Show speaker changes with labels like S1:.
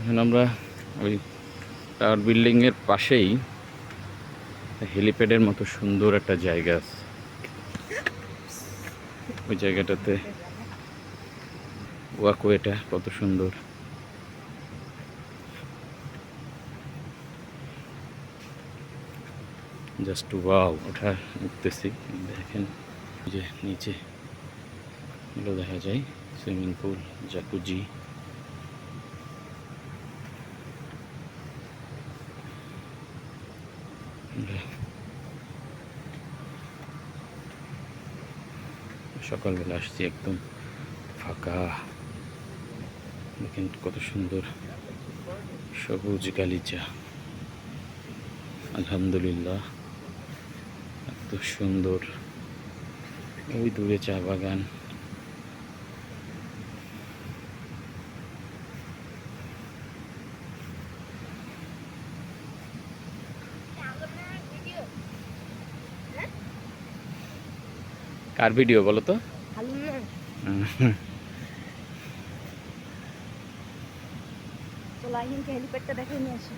S1: এখন আমরা ওই টাওয়ার বিল্ডিংয়ের পাশেই হেলিপ্যাডের মতো সুন্দর একটা জায়গা আছে। ওই জায়গাটাতে ওয়াকওয়েটা কত সুন্দর, জাস্ট ওয়াও। ওঠা উঠতেছি, দেখেন যে নিচে এগুলো দেখা যায়, সুইমিং পুল, জাকুজি। সকালবেলা আসছি, একদম ফাঁকা। দেখেন কত সুন্দর সবুজ গালিচা, আলহামদুলিল্লাহ এত সুন্দর। ওই দূরে চা বাগান। কার ভিডিও বলো তো?
S2: হেলিপ্যাডটা দেখে নিয়ে আসি।